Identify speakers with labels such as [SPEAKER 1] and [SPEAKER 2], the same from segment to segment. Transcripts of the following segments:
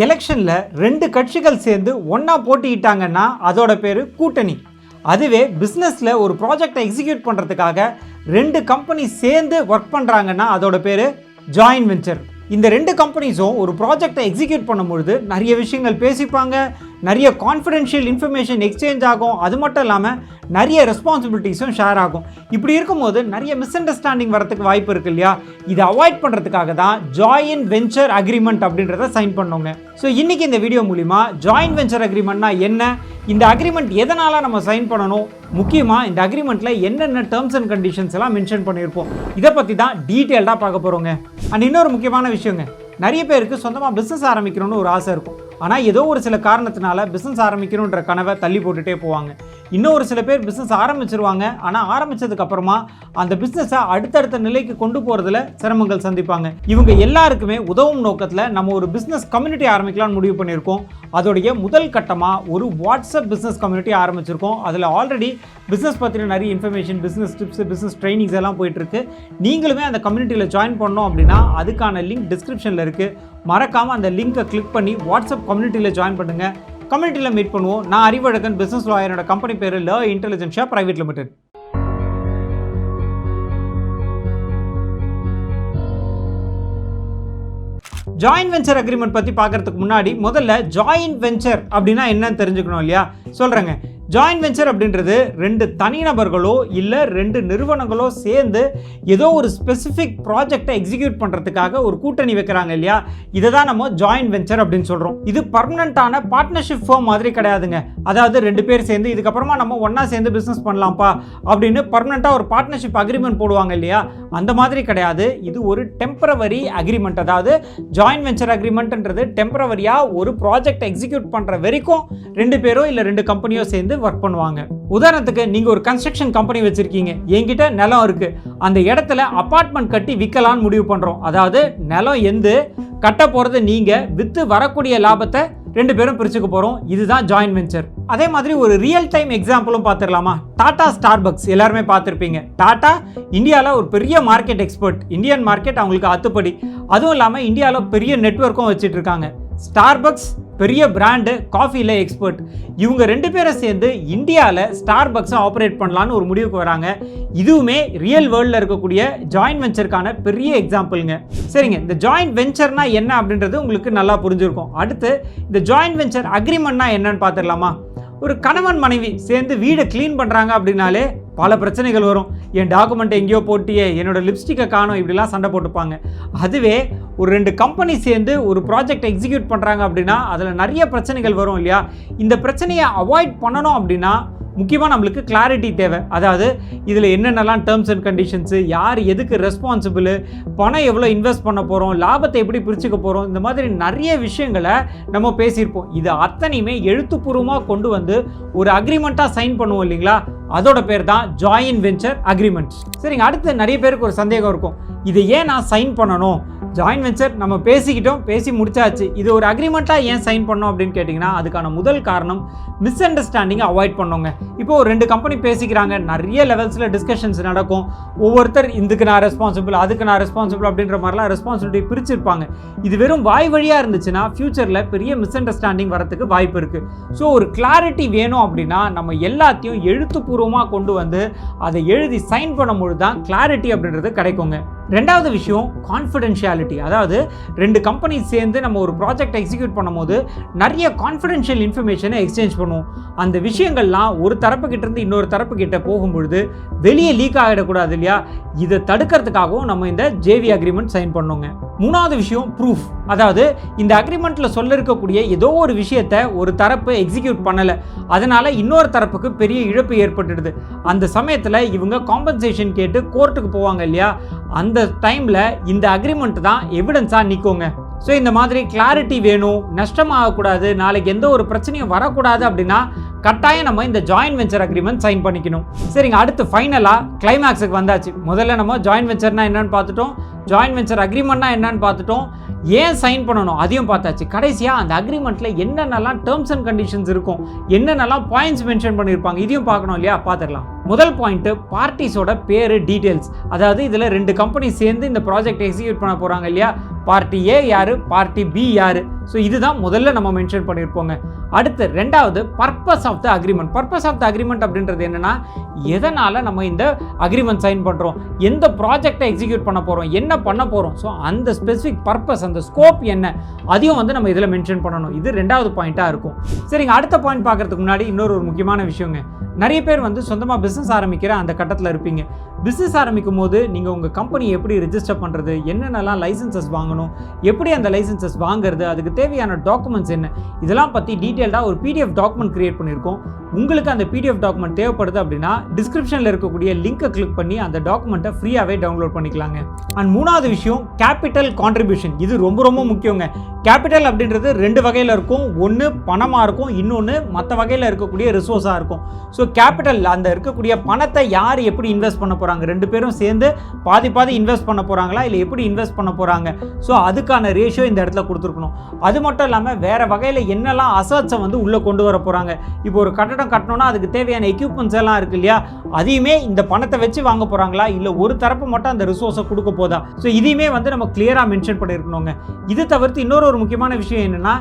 [SPEAKER 1] எலெக்ஷனில் 2 கட்சிகள் சேர்ந்து ஒன்றா போட்டியிட்டாங்கன்னா அதோட பேர் கூட்டணி. அதுவே பிஸ்னஸில் ஒரு ப்ராஜெக்டை எக்ஸிக்யூட் பண்ணுறதுக்காக 2 கம்பெனி சேர்ந்து ஒர்க் பண்ணுறாங்கன்னா அதோட பேர் ஜாயின்ட் வெஞ்சர். இந்த 2 கம்பெனிஸும் ஒரு ப்ராஜெக்டை எக்ஸிக்யூட் பண்ணும்பொழுது நிறைய விஷயங்கள் பேசிப்பாங்க, நிறைய கான்ஃபிடென்ஷியல் இன்ஃபர்மேஷன் எக்ஸ்சேஞ்ச் ஆகும். அது மட்டும் இல்லாமல் நிறைய ரெஸ்பான்சிபிலிட்டிஸும் ஷேர் ஆகும். இப்படி இருக்கும்போது நிறைய மிஸ் அண்டர்ஸ்டாண்டிங் வரதுக்கு வாய்ப்பு இருக்கு இல்லையா? இதை அவாய்ட் பண்ணுறதுக்காக தான் ஜாயின்ட் வெஞ்சர் அக்ரிமெண்ட் அப்படின்றத சைன் பண்ணோங்க. ஸோ இன்றைக்கி இந்த வீடியோ மூலிமா ஜாயின்ட் வெஞ்சர் அக்ரிமெண்ட்னா என்ன, இந்த அக்ரிமெண்ட் எதனால் நம்ம சைன் பண்ணணும், முக்கியமாக இந்த அக்ரிமெண்ட்டில் என்னென்ன டேர்ம்ஸ் அண்ட் கண்டிஷன்ஸ் எல்லாம் மென்ஷன் பண்ணியிருப்போம், இதை பற்றி தான் டீட்டெயில்டாக பார்க்க போகிறோங்க. அண்ட் இன்னொரு முக்கியமான விஷயங்க, நிறைய பேருக்கு சொந்தமாக பிஸ்னஸ் ஆரம்பிக்கணும்னு ஒரு ஆசை இருக்கும். ஆனால் ஏதோ ஒரு சில காரணத்தினால பிஸ்னஸ் ஆரம்பிக்கணுன்ற கனவை தள்ளி போட்டுகிட்டே போவாங்க. இன்னும் ஒரு சில பேர் பிஸ்னஸ் ஆரம்பிச்சிருவாங்க, ஆனால் ஆரம்பித்ததுக்கப்புறமா அந்த பிஸ்னஸை அடுத்தடுத்த நிலைக்கு கொண்டு போகிறதுல சிரமங்கள் சந்திப்பாங்க. இவங்க எல்லாருக்குமே உதவும் நோக்கத்தில் நம்ம ஒரு பிஸ்னஸ் கம்யூனிட்டி ஆரம்பிக்கலாம்னு முடிவு பண்ணியிருக்கோம். அதோடைய முதல் கட்டமாக ஒரு வாட்ஸ்அப் பிஸ்னஸ் கம்யூனிட்டி ஆரம்பிச்சிருக்கோம். அதில் ஆல்ரெடி பிஸ்னஸ் பற்றின நிறைய information, business tips, business trainings எல்லாம் போயிட்டுருக்கு. நீங்களுமே அந்த கம்யூனிட்டியில் ஜாயின் பண்ணோம் அப்படின்னா அதுக்கான லிங்க் டிஸ்கிரிப்ஷனில் இருக்குது. மறக்காமல் அந்த லிங்கை கிளிக் பண்ணி வாட்ஸ்அப் கம்யூனிட்டியில் ஜாயின் பண்ணுங்கள். கம்யூனிட்டியில் மீட் பண்ணுவோம். நான் அறிவழகன், பிஸ்னஸ் லாயரோட கம்பெனி பேர் ல Intelligentsia private limited. Joint venture agreement பற்றி பார்க்கறதுக்கு முன்னாடி முதல்ல ஜாயின்ட் வெஞ்சர் அப்படின்னா என்னன்னு தெரிஞ்சுக்கணும் இல்லையா? சொல்கிறேங்க. ஜாயின்ட் வெஞ்சர் அப்படின்றது 2 தனிநபர்களோ இல்லை 2 நிறுவனங்களோ சேர்ந்து ஏதோ ஒரு ஸ்பெசிஃபிக் ப்ராஜெக்டை எக்ஸிக்யூட் பண்ணுறதுக்காக ஒரு கூட்டணி வைக்கிறாங்க இல்லையா? இதை தான் நம்ம ஜாயின்ட் வெஞ்சர் அப்படின்னு சொல்கிறோம். இது பர்மனண்ட்டான பார்ட்னர்ஷிப் ஃபார்ம் மாதிரி கிடையாதுங்க. அதாவது 2 பேர் சேர்ந்து இதுக்கப்புறமா நம்ம ஒன்றா சேர்ந்து பிஸ்னஸ் பண்ணலாம்ப்பா அப்படின்னு பர்மனண்ட்டாக ஒரு பார்ட்னர்ஷிப் அக்ரிமெண்ட் போடுவாங்க இல்லையா? அந்த மாதிரி கிடையாது. இது ஒரு டெம்பரவரி அக்ரிமெண்ட். அதாவது ஜாயின்ட் வெஞ்சர் அக்ரிமெண்ட்ன்றது டெம்பரவரியாக ஒரு ப்ராஜெக்ட் எக்ஸிக்யூட் பண்ணுற வரைக்கும் 2 பேரோ இல்லை 2 கம்பெனியோ சேர்ந்து ஒர்க் பண்ணுவாங்க. உதாரணத்துக்கு நீங்கள் ஒரு கன்ஸ்ட்ரக்ஷன் கம்பெனி வச்சிருக்கீங்க, என்கிட்ட நிலம் இருக்கு, அந்த இடத்துல அபார்ட்மெண்ட் கட்டி விற்கலான்னு முடிவு பண்ணுறோம். அதாவது நிலம் எந்து கட்ட போகிறது நீங்கள், விற்று வரக்கூடிய லாபத்தை 2 பேரும் பிரிச்சுக்க போகிறோம். இதுதான் ஜாயின்ட் வெஞ்சர். அதே மாதிரி ஒரு ரியல் டைம் எக்ஸாம்பிளும் பார்த்துடலாமா? டாடா ஸ்டார்பக்ஸ் எல்லாருமே பார்த்துருப்பீங்க. டாடா இந்தியாவில் ஒரு பெரிய மார்க்கெட் எக்ஸ்பர்ட். இந்தியன் மார்க்கெட் அவங்களுக்கு அத்துப்படி. அதுவும் இல்லாமல் இந்தியாவில் பெரிய நெட்வொர்க்கும் வச்சுட்டு இருக்காங்க. ஸ்டார்பக்ஸ் பெரிய பிராண்டு, காஃபியில் எக்ஸ்பர்ட். இவங்க 2 பேரும் சேர்ந்து இந்தியாவில் ஸ்டார்பக்ஸை ஆப்ரேட் பண்ணலான்னு ஒரு முடிவுக்கு வராங்க. இதுவுமே ரியல் வேர்ல்டில் இருக்கக்கூடிய ஜாயின்ட் வெஞ்சருக்கான பெரிய எக்ஸாம்பிளுங்க. சரிங்க, இந்த ஜாயின்ட் வெஞ்சர்னா என்ன அப்படின்றது உங்களுக்கு நல்லா புரிஞ்சிருக்கும். அடுத்து இந்த ஜாயின்ட் வெஞ்சர் அக்ரிமெண்ட்னா என்னன்னு பார்த்துடலாமா? ஒரு கணவன் மனைவி சேர்ந்து வீடை க்ளீன் பண்ணுறாங்க அப்படின்னாலே பல பிரச்சனைகள் வரும். என் டாக்குமெண்ட் எங்கேயோ போட்டியே, என்னோட லிப்ஸ்டிக்கை காணும், இப்படிலாம் சண்டை போட்டுப்பாங்க. அதுவே ஒரு 2 கம்பெனி சேர்ந்து ஒரு ப்ராஜெக்ட் எக்ஸிக்யூட் பண்ணுறாங்க அப்படின்னா அதில் நிறைய பிரச்சனைகள் வரும் இல்லையா? இந்த பிரச்சனையை அவாய்ட் பண்ணணும் அப்படின்னா முக்கியமாக நம்மளுக்கு கிளாரிட்டி தேவை. அதாவது இதில் என்னென்னலாம் டேர்ம்ஸ் அண்ட் கண்டிஷன்ஸு, யார் எதுக்கு ரெஸ்பான்சிபிள், பணம் எவ்வளோ இன்வெஸ்ட் பண்ண போகிறோம், லாபத்தை எப்படி பிரிச்சுக்க போகிறோம், இந்த மாதிரி நிறைய விஷயங்களை நம்ம பேசியிருப்போம். இது அத்தனையுமே எழுத்துப்பூர்வமாக கொண்டு வந்து ஒரு அக்ரிமெண்ட்டாக சைன் பண்ணுவோம் இல்லைங்களா? அதோட பேர் தான் ஜாயின்ட் வெஞ்சர் அக்ரிமெண்ட். சரிங்க, அடுத்து நிறைய பேருக்கு ஒரு சந்தேகம் இருக்கும், இதை ஏன் நான் சைன் பண்ணணும்? ஜாயின்ட் வெஞ்சர் நம்ம பேசிக்கிட்டோம், பேசி முடிச்சாச்சு, இது ஒரு அக்ரிமெண்ட்டாக ஏன் சைன் பண்ணோம் அப்படின்னு கேட்டிங்கன்னா அதுக்கான முதல் காரணம் மிஸ் அண்டர்ஸ்டாண்டிங்கை அவாய்ட் பண்ணோங்க. இப்போ ஒரு 2 கம்பெனி பேசிக்கிறாங்க, நிறைய லெவல்ஸில் டிஸ்கஷன்ஸ் நடக்கும். ஒவ்வொருத்தர் இதுக்கு நான் ரெஸ்பான்சிபிள், அதுக்கு நான் ரெஸ்பான்சிபிள் அப்படின்ற மாதிரிலாம் ரெஸ்பான்சிபிலிட்டி பிரிச்சிருப்பாங்க. இது வெறும் வாய் வழியாக இருந்துச்சுன்னா ஃபியூச்சரில் பெரிய மிஸ் அண்டர்ஸ்டாண்டிங் வரத்துக்கு வாய்ப்பு இருக்குது. ஸோ ஒரு கிளாரிட்டி வேணும் அப்படின்னா நம்ம எல்லாத்தையும் எழுத்துப்பூர்வமாக கொண்டு வந்து அதை எழுதி சைன் பண்ணும்பொழுது தான் கிளாரிட்டி அப்படின்றது கிடைக்குங்க. 2வது விஷயம் கான்ஃபிடென்ஷியாலிட்டி. அதாவது 2 கம்பெனி சேர்ந்து நம்ம ஒரு ப்ராஜெக்ட் எக்ஸிக்யூட் பண்ணும்போது நிறைய கான்ஃபிடென்ஷியல் இன்ஃபர்மேஷனை எக்ஸ்சேஞ்ச் பண்ணுவோம். அந்த விஷயங்கள்லாம் ஒரு தரப்பு கிட்ட இருந்து இன்னொரு தரப்பு கிட்ட போகும்பொழுது வெளியே லீக் ஆகிடக்கூடாது இல்லையா? இதை தடுக்கிறதுக்காகவும் நம்ம இந்த ஜேவி அக்ரிமெண்ட் சைன் பண்ணோங்க. 3வது விஷயம் ப்ரூஃப். அதாவது இந்த அக்ரிமெண்ட்டில் சொல்லிருக்கக்கூடிய ஏதோ ஒரு விஷயத்தை ஒரு தரப்பு எக்ஸிக்யூட் பண்ணலை, அதனால் இன்னொரு தரப்புக்கு பெரிய இழப்பு ஏற்பட்டுடுது. அந்த சமயத்தில் இவங்க காம்பன்சேஷன் கேட்டு கோர்ட்டுக்கு போவாங்க இல்லையா? அந்த டைமில் இந்த அக்ரிமெண்ட் தான் எவிடன்ஸாக நிற்குங்க. ஸோ இந்த மாதிரி கிளாரிட்டி வேணும், நஷ்டமாகக்கூடாது, நாளைக்கு எந்த ஒரு பிரச்சனையும் வரக்கூடாது அப்படின்னா கட்டாயம் நம்ம இந்த ஜாயின்ட் வெஞ்சர் அக்ரிமெண்ட் சைன் பண்ணிக்கணும். சரிங்க, அடுத்து ஃபைனலாக கிளைமேக்ஸுக்கு வந்தாச்சு. முதல்ல நம்ம ஜாயின்ட் வெஞ்சர்னா என்னன்னு பார்த்துட்டோம், ஜாயின்ட் வெஞ்சர் அக்ரிமெண்ட்னா என்னன்னு பார்த்துட்டோம், ஏன் சைன் பண்ணணும் அதையும் பார்த்தாச்சு. கடைசியாக அந்த அக்ரிமெண்ட்டில் என்னென்னலாம் டேர்ம்ஸ் அண்ட் கண்டிஷன்ஸ் இருக்கும், என்னென்னலாம் பாயிண்ட்ஸ் மென்ஷன் பண்ணியிருப்பாங்க, இதையும் பார்க்கணும் இல்லையா? பார்த்துடலாம். முதல் பாயிண்ட் பார்ட்டிஸோட பேரு டீடைல்ஸ். அதாவது இதுல ரெண்டு கம்பெனி சேர்ந்து இந்த ப்ராஜெக்ட் எக்ஸிக்யூட் பண்ண போறாங்க இல்லையா, பார்ட்டி ஏ யாரு, பார்ட்டி பி யாரு. ஸோ இதுதான் முதல்ல நம்ம மென்ஷன் பண்ணியிருப்போங்க. அடுத்து ரெண்டாவது purpose of the agreement. Purpose of the agreement அப்படின்றது என்னன்னா, எதனால நம்ம இந்த அக்ரிமெண்ட் சைன் பண்றோம், எந்த ப்ராஜெக்டை எக்ஸிக்யூட் பண்ண போறோம், என்ன பண்ண போறோம். ஸோ அந்த ஸ்பெசிஃபிக் பர்பஸ், அந்த ஸ்கோப் என்ன, அதையும் வந்து நம்ம இதில் மென்ஷன் பண்ணணும். இது ரெண்டாவது பாயிண்டாக இருக்கும். சரிங்க, அடுத்த பாயிண்ட் பார்க்கறதுக்கு முன்னாடி இன்னொரு முக்கியமான விஷயங்க. நிறைய பேர் வந்து சொந்தமாக பிஸ்னஸ் ஆரம்பிக்கிற அந்த கட்டத்தில் இருப்பீங்க. பிஸ்னஸ் ஆரம்பிக்கும் போது நீங்கள் உங்கள் கம்பெனி எப்படி ரிஜிஸ்டர் பண்ணுறது, என்னென்னலாம் லைசன்சஸ் வாங்கணும், எப்படி அந்த லைசன்சஸ் வாங்குறது, அதுக்கு தேவையான டாக்குமெண்ட்ஸ் என்ன, இதெல்லாம் பற்றி டீட்டெயில்டாக ஒரு பிடிஎஃப் டாக்குமெண்ட் கிரியேட் பண்ணியிருக்கோம். உங்களுக்கு அந்த பிடிஎஃப் டாக்குமெண்ட் தேவைப்படுது அப்படின்னா டிஸ்கிரிப்ஷனில் இருக்கக்கூடிய லிங்கை கிளிக் பண்ணி அந்த டாக்குமெண்ட்டை ஃப்ரீயாகவே டவுன்லோட் பண்ணிக்கலாங்க. அண்ட் மூணாவது விஷயம் கேபிட்டல் கான்ட்ரிபியூஷன். இது ரொம்ப ரொம்ப முக்கியங்க. கேபிட்டல் அப்படின்றது ரெண்டு வகையில் இருக்கும். ஒன்று பணமாக இருக்கும், இன்னொன்று மற்ற வகையில் இருக்கக்கூடிய ரிசோர்ஸாக இருக்கும். ஸோ கேபிட்டல், அந்த இருக்கக்கூடிய பணத்தை யார் எப்படி இன்வெஸ்ட் பண்ண போகிறாங்க, ரெண்டு பேரும் சேர்ந்து பாதி பாதி இன்வெஸ்ட் பண்ண போகிறாங்களா இல்லை எப்படி இன்வெஸ்ட் பண்ண போகிறாங்க. ஸோ அதுக்கான ரேஷியோ இந்த இடத்துல கொடுத்துருக்கணும். அது மட்டும் இல்லாமல் வேறு வகையில் என்னெல்லாம் அசட்ஸை வந்து உள்ளே கொண்டு வர போகிறாங்க. இப்போ ஒரு கட்டடம் கட்டணும்னா அதுக்கு தேவையான எக்யூப்மெண்ட்ஸ் எல்லாம் இருக்கு இல்லையா, அதையுமே இந்த பணத்தை வச்சு வாங்க போகிறாங்களா இல்லை ஒரு தரப்பு மட்டும் அந்த ரிசோர்ஸை கொடுக்க போதா. ஸோ இதையுமே வந்து நம்ம கிளியராக மென்ஷன் பண்ணியிருக்கணுங்க. இது தவிர்த்து இன்னொரு முக்கியமான விஷயம் என்னென்னா,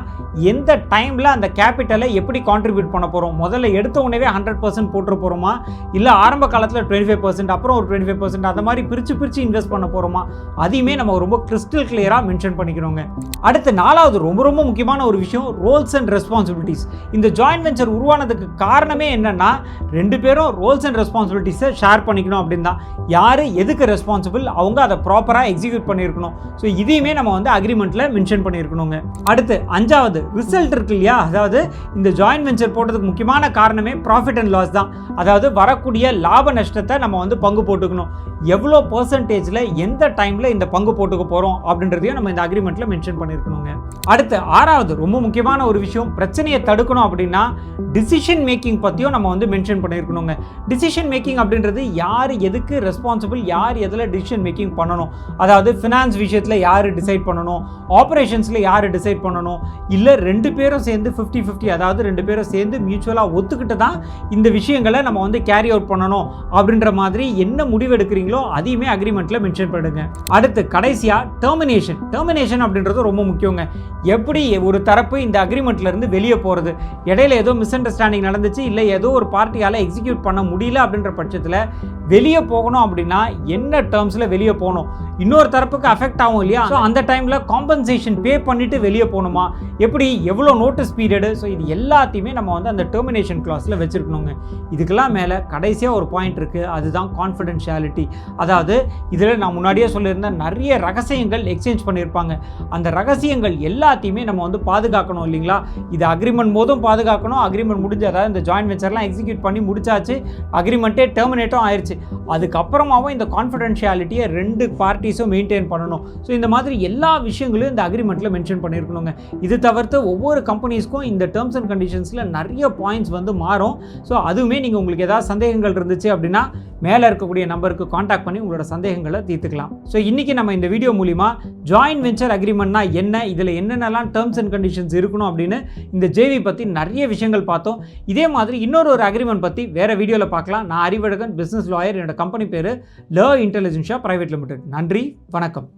[SPEAKER 1] எந்த டைமில் அந்த கேபிட்டலை எப்படி கான்ட்ரிபியூட் பண்ண போகிறோம். முதல்ல எடுத்த உடனே 100% போட்டு போகிறோமா, இல்லை ஆரம்ப காலத்தில் 25%, அப்புறம் ஒரு 25%, அந்த மாதிரி பிரித்து இன்வெஸ்ட் பண்ண போகிறோமா, அதையுமே நம்ம ரொம்ப கிறிஸ்டல் கிளியராக மென்ஷன் பண்ணிக்கணுங்க. அடுத்து நாலாவது ரொம்ப முக்கியமான ஒரு விஷயம், ரோல்ஸ் அண்ட் ரெஸ்பான்சிபிலிட்டிஸ். இந்த ஜாயின்ட் வெஞ்சர் உருவானதுக்கு காரணமே என்னன்னா, ரெண்டு பேரும் ரோல்ஸ் அண்ட் ரெஸ்பான்சிபிலிட்டிஸை ஷேர் பண்ணிக்கணும் அப்படின்னு தான். யார் எதுக்கு ரெஸ்பான்சிபிள், அவங்க அதை ப்ராப்பராக எக்ஸிக்யூட் பண்ணியிருக்கணும். ஸோ இதையுமே நம்ம வந்து அக்ரிமெண்ட்டில் மென்ஷன் பண்ணியிருக்கணுங்க. அடுத்து அஞ்சாவது ரிசல்ட் இருக்கு இல்லையா, அதாவது இந்த ஜாயின்ட் வெஞ்சர் போட்டதுக்கு முக்கியமான காரணமே ப்ராஃபிட் அண்ட் லாஸ் தான். அதாவது வரக்கூடிய லாப நஷ்டத்தை நம்ம வந்து பங்கு போட்டுக்கணும். எவ்வளோ பர்சன்டேஜில் எந்த டைமில் இந்த பங்கு போட்டுக்க போகிறோம் அப்படின்றதையும் நம்ம இந்த அக்ரிமெண்ட்டில் மென்ஷன் பண்ணியிருக்கணுங்க. அடுத்து ஆறாவது ரொம்ப முக்கியமான ஒரு விஷயம், பிரச்சனையை தடுக்கணும் அப்படின்னா டிசிஷன் மேக்கிங் பற்றியும் நம்ம வந்து மென்ஷன் பண்ணியிருக்கணுங்க. டிசிஷன் மேக்கிங் அப்படின்றது யார் எதுக்கு ரெஸ்பான்சிபிள், யார் எதில் டிசிஷன் மேக்கிங் பண்ணணும். அதாவது ஃபினான்ஸ் விஷயத்தில் யார் டிசைட் பண்ணணும், ஆப்ரேஷன்ஸில் யார் டிசைட் பண்ணணும், இல்லை ரெண்டு பேரும் சேர்ந்து 50-50, அதாவது ரெண்டு பேரும் சேர்ந்து மியூச்சுவலாக ஒத்துக்கிட்டு தான் இந்த விஷயங்களை நம்ம வந்து கேரி அவுட் பண்ணணும் அப்படின்ற மாதிரி என்ன முடிவு எடுக்கிறீங்களோ அதையுமே அக்ரிமெண்ட்டில் மென்ஷன் பண்ணுங்க. அடுத்து கடைசியாக டெர்மினேஷன் அப்படின்றது ரொம்ப முக்கியங்க. எப்படி ஒரு தரப்பு இந்த அக்ரிமெண்ட்ல இருந்து வெளியே போகிறது, இடையில ஏதோ மிஸ் அண்டர்ஸ்டாண்டிங் நடந்துச்சு, இல்லை ஏதோ ஒரு பார்ட்டியால் எக்ஸிக்யூட் பண்ண முடியல அப்படின்ற பட்சத்தில் வெளியே போகணும் அப்படின்னா என்ன டேர்ம்ஸில் வெளியே போகணும், இன்னொரு தரப்புக்கு அஃபெக்ட் ஆகும் இல்லையா. ஸோ அந்த டைமில் காம்பன்சேஷன் பே பண்ணிட்டு வெளியே போகணுமா, எப்படி, எவ்வளோ நோட்டீஸ் பீரியடு. ஸோ இது எல்லாத்தையுமே நம்ம வந்து அந்த டெர்மினேஷன் கிளாஸில் வச்சுருக்கணுங்க. இதுக்கெல்லாம் மேலே கடைசியாக ஒரு பாயிண்ட் இருக்குது, அதுதான் கான்ஃபிடென்ஷியாலிட்டி. அதாவது இதில் நான் முன்னாடியே சொல்லியிருந்தேன், நிறைய ரகசியங்கள் எக்ஸ்சேஞ்ச் பண்ணியிருப்பாங்க. அந்த ரகசியங்கள் எல்லாத்தையுமே நம்ம வந்து பாதுகாக்கணும் இல்லைங்களா. இது அக்ரிமெண்ட் போதும் பாதுகாக்கணும். அக்ரிமெண்ட் முடிஞ்சு, அதாவது இந்த ஜாயின்ட் வெஞ்சர்லாம் எக்ஸிக்யூட் பண்ணி முடிச்சாச்சு, அக்ரிமெண்ட்டே டெர்மினேட்டும் ஆயிடுச்சு. அதுக்கப்புறமாவும் இந்த கான்ஃபிடென்ஷியாலிட்டியை ரெண்டு பார்ட்டிஸும் மெயின்டைன் பண்ணணும். ஸோ இந்த மாதிரி எல்லா விஷயங்களையும் இந்த அக்ரிமெண்ட்டில் மென்ஷன் பண்ணியிருக்கணுங்க. இது தவிர்த்து ஒவ்வொரு கம்பெனிஸ்க்கும் இந்த டேர்ம்ஸ் அண்ட் கண்டிஷன்ஸில் நிறைய பாயிண்ட்ஸ் வந்து மாறும். ஸோ அதுவுமே நீங்கள் உங்களுக்கு ஏதாவது சந்தேகங்கள் இருந்துச்சு அப்படின்னா மேலே இருக்கக்கூடிய நம்பருக்கு காண்டாக்ட் பண்ணி உங்களோட சந்தேகங்களை தீர்த்துக்கலாம். ஸோ இன்றைக்கி நம்ம இந்த வீடியோ மூலிமா ஜாயின்ட் வெஞ்சர் அக்ரிமெண்ட்னா என்ன, இதில் என்னென்னலாம் டேர்ம்ஸ் அண்ட் கண்டிஷன்ஸ் இருக்கணும் அப்படின்னு இந்த ஜேவி பற்றி நிறைய விஷயங்கள் பார்த்தோம். இதே மாதிரி இன்னொரு அக்ரிமெண்ட் பற்றி வேறு வீடியோவில் பார்க்கலாம். நான் அறிவழகன், பிஸ்னஸ் லாயர். என்னோட கம்பெனி பேர் ல இன்டெலிஜென்ஷியா பிரைவேட் லிமிடெட். நன்றி, வணக்கம்.